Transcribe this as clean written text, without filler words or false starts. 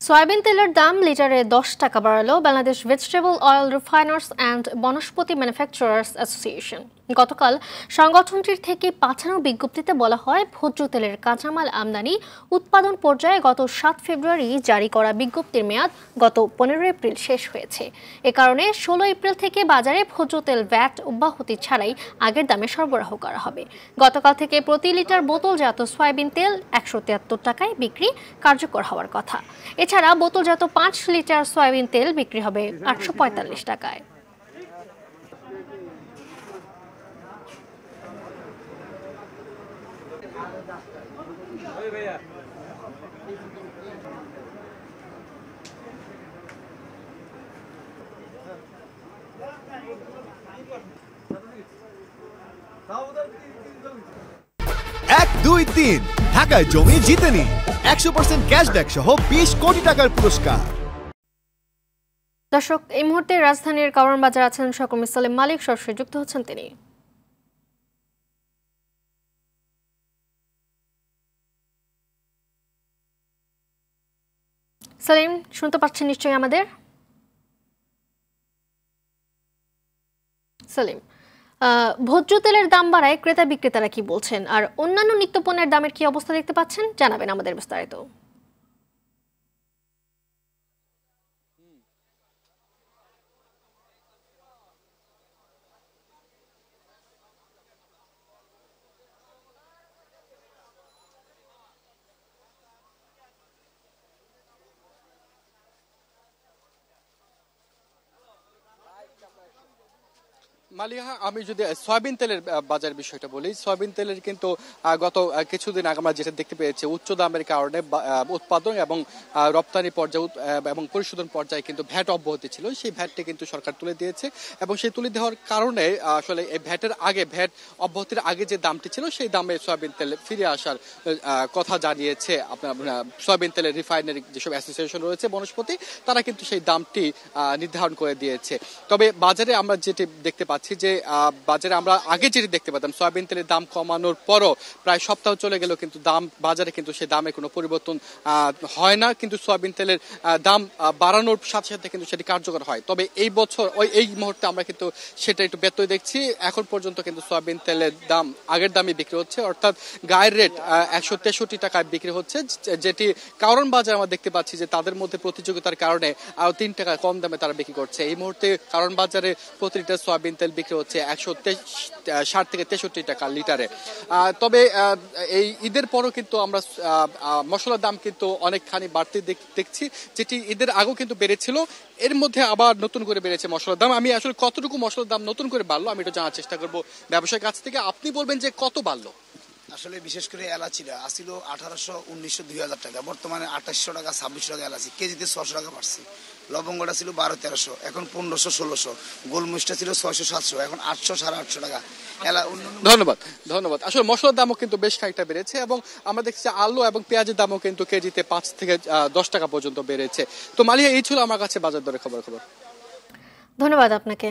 Soybean তেলের দাম লিটারে 10 টাকা বাড়ালো Bangladesh vegetable oil refiners and Vanaspati manufacturers association. গতকাল সংগঠনটির থেকে পাঠানো বিজ্ঞপ্তিতে বলা হয়, ভোজ্য তেলের কাঁচামাল আমদানি উৎপাদন পর্যায়ে গত 7 ফেব্রুয়ারি জারি করা বিজ্ঞপ্তির মেয়াদ গত 15 এপ্রিল শেষ হয়েছে। এ কারণে 16 এপ্রিল থেকে বাজারে ভোজ্য তেল ভ্যাট অব্যাহতি ছাড়াই আগের দামে সরবরাহ করা হবে। গতকাল থেকে প্রতি লিটার বোতলজাত সয়াবিন তেল 173 টাকায় বিক্রি কার্যকর হওয়ার কথা। এছাড়া বোতলজাত 5 লিটার সয়াবিন তেল বিক্রি হবে 845 টাকায়। এক দুই তিন ঢাকায় জমি জিতে নিন 100% ক্যাশব্যাক সহ 20 কোটি টাকার পুরস্কার। দর্শক, এই মুহূর্তে রাজধানীর কারওয়ান বাজার আছেন সকমি সালেম মালিক, সরাসরি যুক্ত হচ্ছেন তিনি। সালিম, শুনতে পাচ্ছেন নিশ্চয়ই আমাদের? সালিম, ভোজ্য তেলের দাম বাড়ায় ক্রেতা বিক্রেতারা কি বলছেন, আর অন্যান্য নিত্যপণ্যের দামের কি অবস্থা দেখতে পাচ্ছেন, জানাবেন আমাদের বিস্তারিত। মালিহা, আমি যদি সয়াবিন তেলের বাজার বিষয়টা বলি, সয়াবিন তেলের কিন্তু গত কিছুদিন আগে আমরা যেটা দেখতে পেয়েছি, উচ্চ দামের কারণে উৎপাদন এবং রপ্তানি পর্যায়ে এবং পরিশোধন পর্যায়ে কিন্তু ভ্যাট অব্যাহতি ছিল। সেই ভ্যাটটি কিন্তু সরকার তুলে দিয়েছে এবং সেই তুলে দেওয়ার কারণে আসলে এই ভ্যাটের আগে, ভ্যাট অব্যাহতির আগে যে দামটি ছিল সেই দামে সয়াবিন তেল ফিরে আসার কথা জানিয়েছে আপনার সয়াবিন তেলের রিফাইনারি যেসব অ্যাসোসিয়েশন রয়েছে বনস্পতি, তারা কিন্তু সেই দামটি নির্ধারণ করে দিয়েছে। তবে বাজারে আমরা যেটি দেখতে পাচ্ছি যে বাজারে আমরা আগে যেটি দেখতে পেতাম, সয়াবিন তেলের দাম কমানোর পরও প্রায় সপ্তাহ চলে গেল কিন্তু দাম বাজারে কিন্তু সেই দামে কোনো পরিবর্তন হয় না, কিন্তু সয়াবিন তেলের দাম বাড়ানোর সাথে সাথে কিন্তু সেটি কার্যকর হয়। তবে এই বছর এই মুহূর্তে আমরা কিন্তু সেটা একটু ব্যত্যয় দেখছি। এখন পর্যন্ত কিন্তু সয়াবিন তেলের দাম আগের দামে বিক্রি হচ্ছে, অর্থাৎ গায়ের রেট 163 টাকায় বিক্রি হচ্ছে, যেটি কারওয়ান বাজার আমরা দেখতে পাচ্ছি যে তাদের মধ্যে প্রতিযোগিতার কারণে আরো 3 টাকা কম দামে তারা বিক্রি করছে। এই মুহূর্তে কারওয়ান বাজারে প্রতি লিটার সয়াবিন তেল বিক্রি হচ্ছে 160 থেকে 63 টাকা লিটারে। তবে এই ঈদের পরও কিন্তু আমরা মশলার দাম কিন্তু অনেকখানি বাড়তে দেখছি, যেটি ঈদের আগেও কিন্তু বেড়েছিল, এর মধ্যে আবার নতুন করে বেড়েছে মশলার দাম। আমি আসলে কতটুকু মশলার দাম নতুন করে বাড়লো আমি এটা জানার চেষ্টা করবো ব্যবসায়ীর কাছ থেকে। আপনি বলবেন যে কত বাড়লো? আসলে বিশেষ করে এলাচিটা আসছিল 1800, 1900, 2000 টাকা, বর্তমানে 2800 টাকা, 2600 টাকা এলাচি কেজিতে, 600 টাকা বাড়ছে। লবঙ্গটা ছিল 1200-1300, এখন 1500-1600। গোলমরিচটা ছিল 600-700, এখন 800, 850 টাকা। ধন্যবাদ। আসলে মশলার দামও কিন্তু বেশ খানিকটা বেড়েছে এবং আমরা দেখছি আলু এবং পেঁয়াজের দামও কিন্তু কেজিতে 5 থেকে 10 টাকা পর্যন্ত বেড়েছে। তো মালিয়া, এই ছিল আমার কাছে বাজার দরের খবর। ধন্যবাদ আপনাকে।